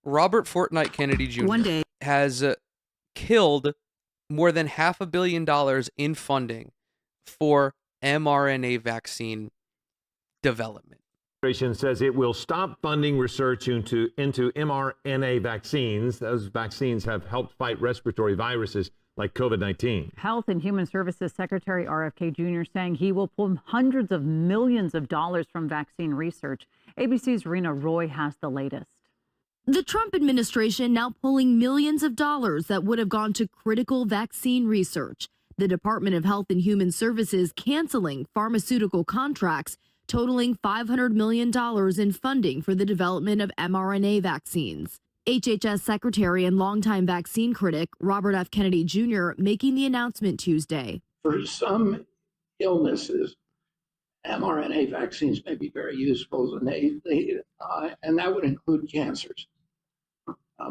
Robert Fortnite Kennedy One Jr. day, has killed more than $500 million in funding for mRNA vaccine development. Administration says it will stop funding research into mRNA vaccines. Those vaccines have helped fight respiratory viruses like COVID-19. Health and Human Services Secretary RFK Jr. saying he will pull hundreds of millions of dollars from vaccine research. ABC's Rena Roy has the latest. The Trump administration now pulling millions of dollars that would have gone to critical vaccine research. The Department of Health and Human Services canceling pharmaceutical contracts totaling $500 million in funding for the development of mRNA vaccines. HHS Secretary and longtime vaccine critic Robert F. Kennedy Jr. making the announcement Tuesday. For some illnesses, mRNA vaccines may be very useful, and that would include cancers.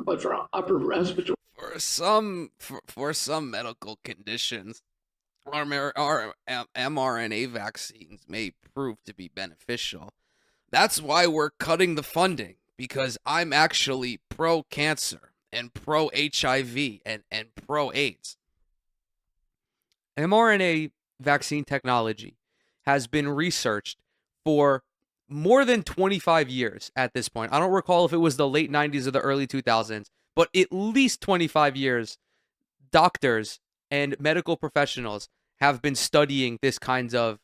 But for upper respiratory, For some medical conditions, our mRNA vaccines may prove to be beneficial. That's why we're cutting the funding, because I'm actually pro-cancer and pro-HIV and pro-AIDS. mRNA vaccine technology has been researched for more than 25 years at this point. I don't recall if it was the late 90s or the early 2000s, but at least 25 years, doctors and medical professionals have been studying this kinds of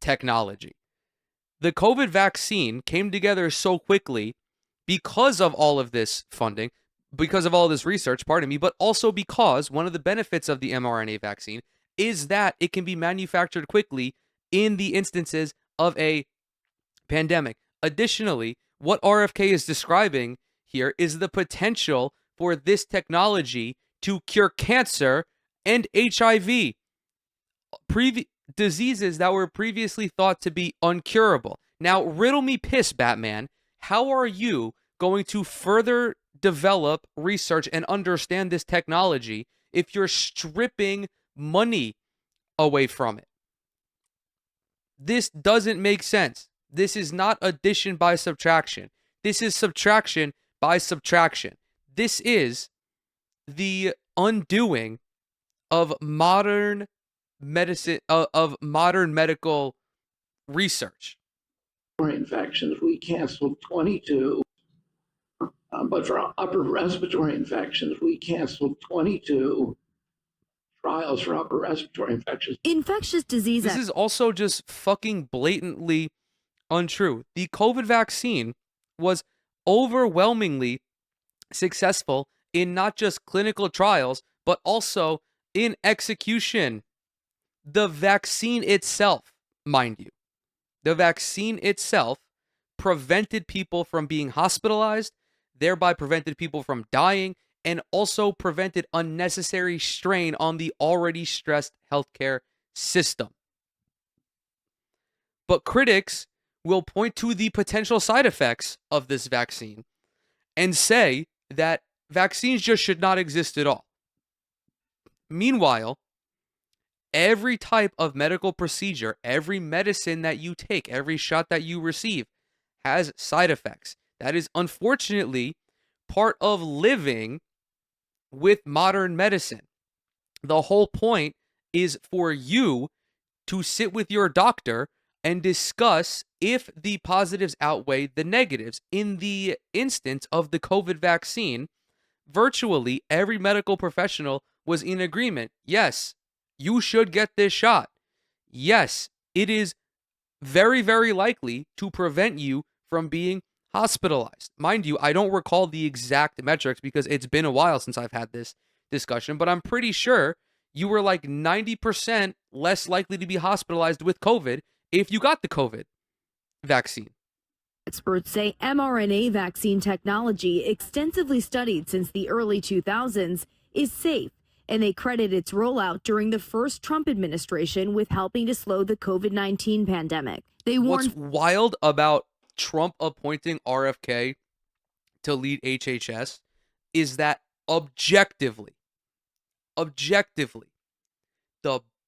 technology. The COVID vaccine came together so quickly because of all of this funding, because of all this research, but also because one of the benefits of the mRNA vaccine is that it can be manufactured quickly in the instances of a pandemic. Additionally, what RFK is describing here is the potential for this technology to cure cancer and HIV, diseases that were previously thought to be uncurable. Now, riddle me piss, Batman. How are you going to further develop research and understand this technology if you're stripping money away from it? This doesn't make sense. This is not addition by subtraction. This is subtraction by subtraction. This is the undoing of modern medicine, of modern medical research. infections, we canceled 22. But for upper respiratory infections, we canceled 22 trials for upper respiratory infections. Infectious disease. This is also just fucking blatantly untrue. The COVID vaccine was overwhelmingly successful in not just clinical trials, but also in execution. The vaccine itself, mind you, the vaccine itself prevented people from being hospitalized, thereby prevented people from dying, and also prevented unnecessary strain on the already stressed healthcare system. But critics will point to the potential side effects of this vaccine and say that vaccines just should not exist at all. Meanwhile, every type of medical procedure, every medicine that you take, every shot that you receive has side effects. That is unfortunately part of living with modern medicine. The whole point is for you to sit with your doctor and discuss if the positives outweigh the negatives. In the instance of the COVID vaccine, virtually every medical professional was in agreement. Yes, you should get this shot. Yes, it is very, very likely to prevent you from being hospitalized. Mind you, I don't recall the exact metrics because it's been a while since I've had this discussion, but I'm pretty sure you were like 90% less likely to be hospitalized with COVID if you got the COVID vaccine. Experts say mRNA vaccine technology, extensively studied since the early 2000s, is safe, and they credit its rollout during the first Trump administration with helping to slow the COVID-19 pandemic. They warned. What's wild about Trump appointing RFK to lead HHS is that objectively, the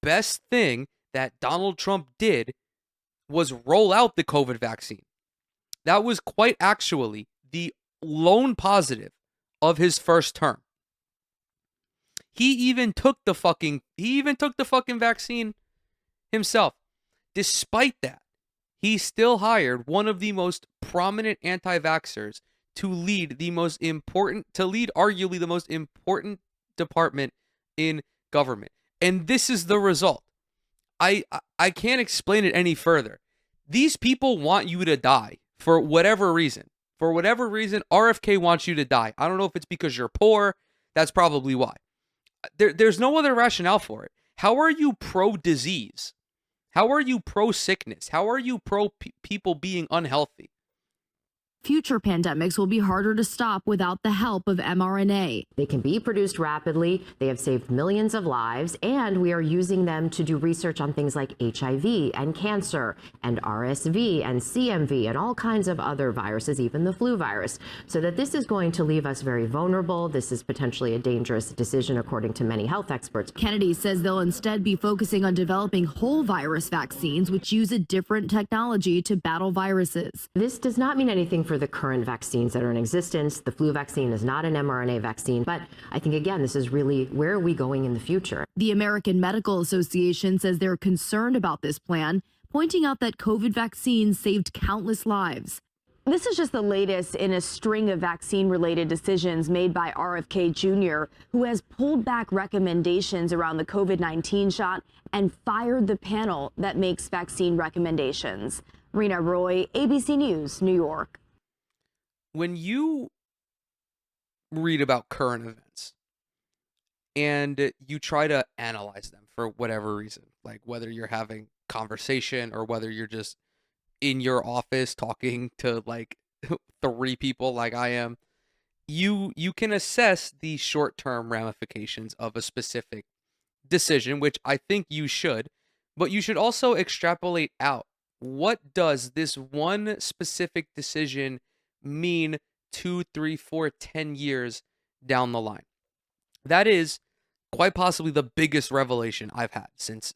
best thing that Donald Trump did was roll out the COVID vaccine. That was quite actually the lone positive of his first term. He even took the fucking vaccine himself. Despite that, he still hired one of the most prominent anti-vaxxers to lead arguably the most important department in government. And this is the result. I can't explain it any further. These people want you to die for whatever reason. For whatever reason, RFK wants you to die. I don't know if it's because you're poor. That's probably why. There's no other rationale for it. How are you pro-disease? How are you pro-sickness? How are you pro-people being unhealthy? Future pandemics will be harder to stop without the help of mRNA. They can be produced rapidly, they have saved millions of lives, and we are using them to do research on things like HIV and cancer and RSV and CMV and all kinds of other viruses, even the flu virus. So that this is going to leave us very vulnerable. This is potentially a dangerous decision, according to many health experts. Kennedy says they'll instead be focusing on developing whole virus vaccines, which use a different technology to battle viruses. This does not mean anything for the current vaccines that are in existence. The flu vaccine is not an mRNA vaccine, but I think, again, this is really where are we going in the future? The American Medical Association says they're concerned about this plan, pointing out that COVID vaccines saved countless lives. This is just the latest in a string of vaccine-related decisions made by RFK Jr., who has pulled back recommendations around the COVID-19 shot and fired the panel that makes vaccine recommendations. Rena Roy, ABC News, New York. When you read about current events and you try to analyze them for whatever reason, like whether you're having conversation or whether you're just in your office talking to like 3 people like I am, you can assess the short-term ramifications of a specific decision, which I think you should, but you should also extrapolate out what does this one specific decision mean 2, 3, 4, 10 years down the line. That is quite possibly the biggest revelation I've had since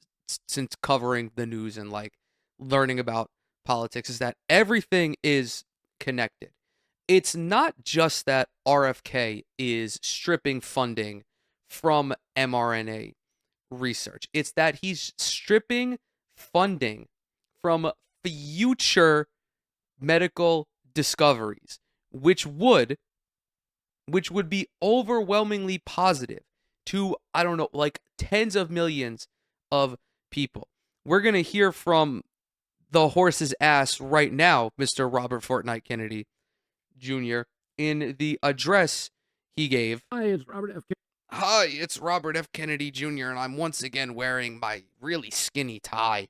covering the news and like learning about politics, is that everything is connected. It's not just that RFK is stripping funding from mRNA research. It's that he's stripping funding from future medical discoveries, which would be overwhelmingly positive to, I don't know, like tens of millions of people. We're going to hear from the horse's ass right now, Mr. Robert Fortnite Kennedy Jr., in the address he gave. Hi, it's Robert F. Hi, it's Robert F. Kennedy Jr., and I'm once again wearing my really skinny tie.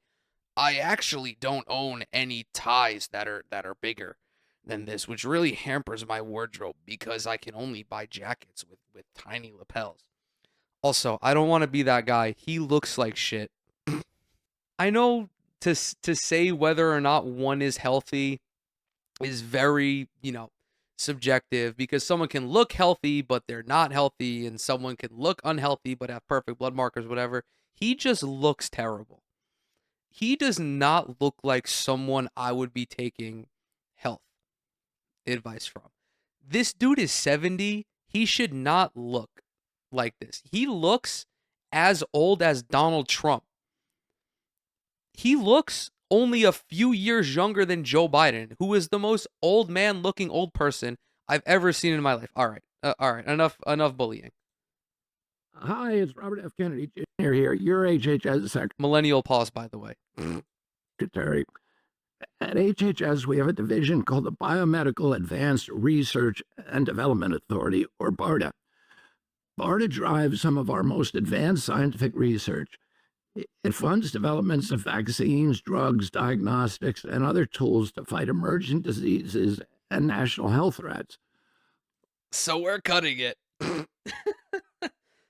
I actually don't own any ties that are bigger than this, which really hampers my wardrobe because I can only buy jackets with tiny lapels. Also, I don't want to be that guy. He looks like shit. I know to say whether or not one is healthy is very, subjective, because someone can look healthy but they're not healthy, and someone can look unhealthy but have perfect blood markers, whatever. He just looks terrible. He does not look like someone I would be taking health advice from. This dude is 70. He should not look like this. He looks as old as Donald Trump. He looks only a few years younger than Joe Biden, who is the most old man looking old person I've ever seen in my life. All right. Enough bullying. Hi, it's Robert F. Kennedy Jr. here, your HHS Millennial pause, by the way. secretary. At HHS, we have a division called the Biomedical Advanced Research and Development Authority, or BARDA. BARDA drives some of our most advanced scientific research. It funds developments of vaccines, drugs, diagnostics, and other tools to fight emerging diseases and national health threats. So we're cutting it.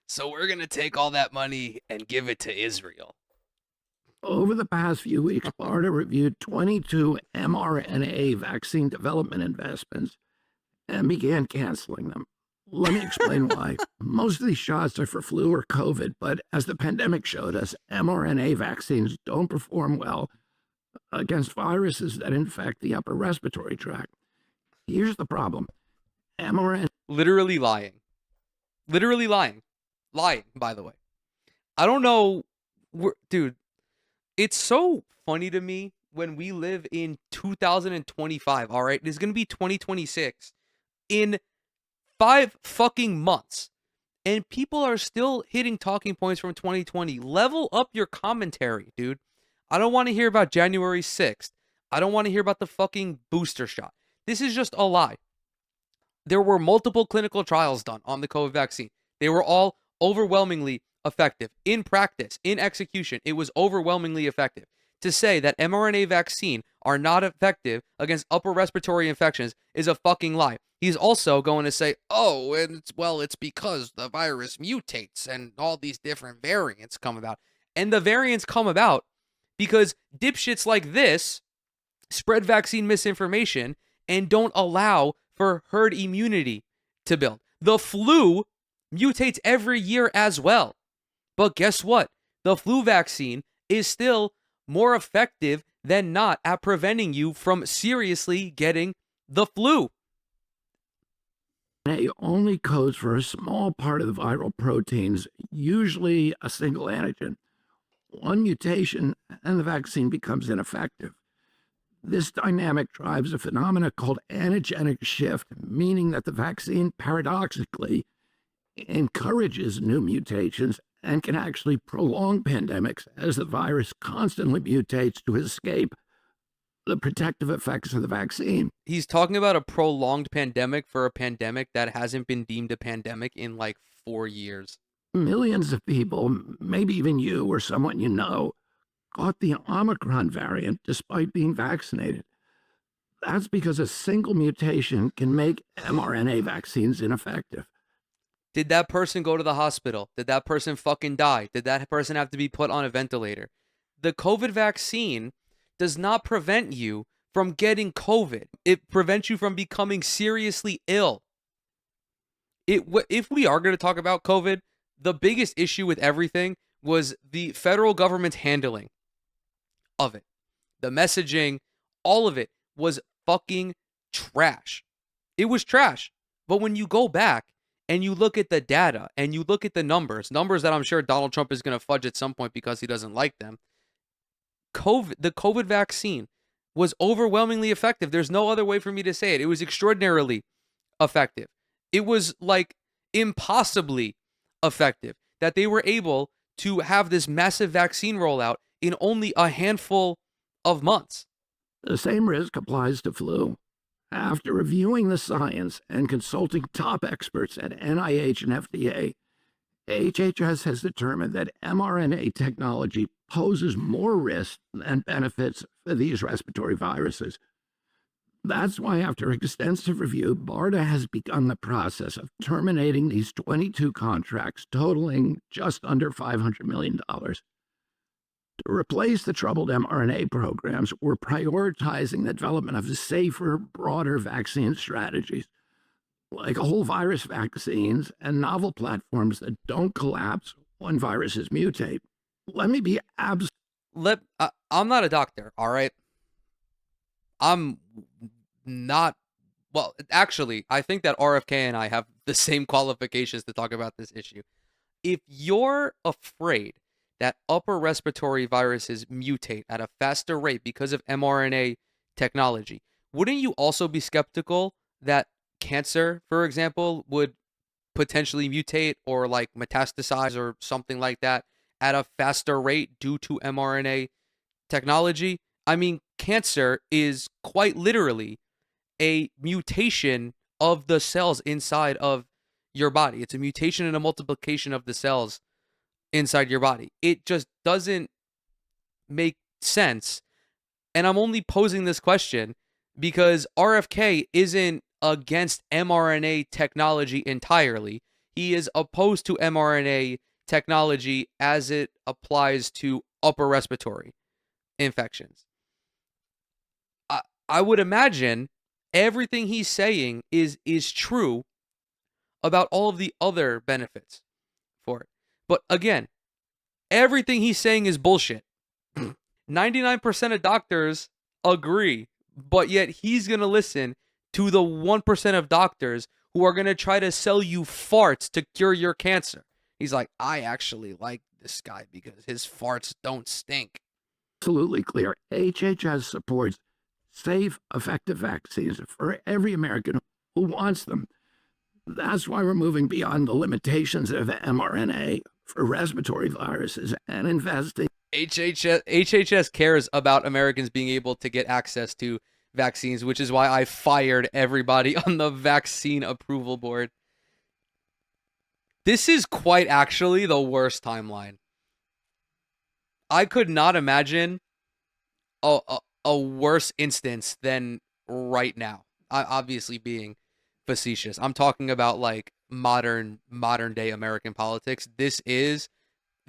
So we're going to take all that money and give it to Israel. Over the past few weeks, BARDA reviewed 22 mRNA vaccine development investments and began canceling them. Let me explain why. Most of these shots are for flu or COVID, but as the pandemic showed us, mRNA vaccines don't perform well against viruses that infect the upper respiratory tract. Here's the problem. mRNA. Literally lying. Literally lying. Lying, by the way. I don't know. Dude, it's so funny to me when we live in 2025, all right? It's going to be 2026 in 5 fucking months. And people are still hitting talking points from 2020. Level up your commentary, dude. I don't want to hear about January 6th. I don't want to hear about the fucking booster shot. This is just a lie. There were multiple clinical trials done on the COVID vaccine. They were all overwhelmingly effective. In practice, in execution, it was overwhelmingly effective. To say that mRNA vaccine are not effective against upper respiratory infections is a fucking lie. He's also going to say, oh, and it's because the virus mutates and all these different variants come about. And the variants come about because dipshits like this spread vaccine misinformation and don't allow for herd immunity to build. The flu mutates every year as well. But guess what? The flu vaccine is still more effective than not at preventing you from seriously getting the flu. It only codes for a small part of the viral proteins, usually a single antigen. One mutation and the vaccine becomes ineffective. This dynamic drives a phenomenon called antigenic shift, meaning that the vaccine paradoxically encourages new mutations and can actually prolong pandemics as the virus constantly mutates to escape the protective effects of the vaccine. He's talking about a prolonged pandemic for a pandemic that hasn't been deemed a pandemic in like 4 years. Millions of people, maybe even you or someone you know, caught the Omicron variant despite being vaccinated. That's because a single mutation can make mRNA vaccines ineffective. Did that person go to the hospital? Did that person fucking die? Did that person have to be put on a ventilator? The COVID vaccine does not prevent you from getting COVID. It prevents you from becoming seriously ill. If we are going to talk about COVID, the biggest issue with everything was the federal government's handling of it. The messaging, all of it was fucking trash. It was trash. But when you go back and you look at the data and you look at the numbers that I'm sure Donald Trump is going to fudge at some point because he doesn't like them, the COVID vaccine was overwhelmingly effective. There's no other way for me to say it. It was extraordinarily effective. It was like impossibly effective that they were able to have this massive vaccine rollout in only a handful of months. The same risk applies to flu. After reviewing the science and consulting top experts at NIH and FDA, HHS has determined that mRNA technology poses more risk than benefits for these respiratory viruses. That's why, after extensive review, BARDA has begun the process of terminating these 22 contracts totaling just under $500 million. To replace the troubled mRNA programs, we're prioritizing the development of safer, broader vaccine strategies, like whole virus vaccines and novel platforms that don't collapse when viruses mutate. Let me be I'm not a doctor, all right? I'm not, well, actually, I think that RFK and I have the same qualifications to talk about this issue. If you're afraid that upper respiratory viruses mutate at a faster rate because of mRNA technology, wouldn't you also be skeptical that cancer, for example, would potentially mutate or like metastasize or something like that at a faster rate due to mRNA technology? I mean, cancer is quite literally a mutation of the cells inside of your body. It's a mutation and a multiplication of the cells inside your body. It just doesn't make sense. And I'm only posing this question because RFK isn't against mRNA technology entirely. He is opposed to mRNA technology as it applies to upper respiratory infections. I would imagine everything he's saying is true about all of the other benefits for it. But again, everything he's saying is bullshit. 99% of doctors agree, but yet he's going to listen to the 1% of doctors who are going to try to sell you farts to cure your cancer. He's like, I actually like this guy because his farts don't stink. Absolutely clear. HHS supports safe, effective vaccines for every American who wants them. That's why we're moving beyond the limitations of mRNA for respiratory viruses and investing. HHS cares about Americans being able to get access to vaccines, which is why I fired everybody on the vaccine approval board. This is quite actually the worst timeline. I could not imagine a worse instance than right now. Obviously being facetious. I'm talking about like modern day American politics. This is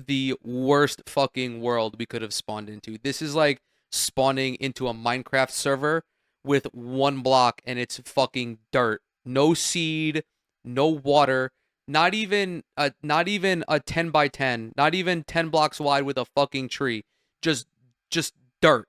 the worst fucking world we could have spawned into. This is like spawning into a Minecraft server with one block and it's fucking dirt. No seed, no water, not even a 10 by 10, not even 10 blocks wide with a fucking tree. Just dirt.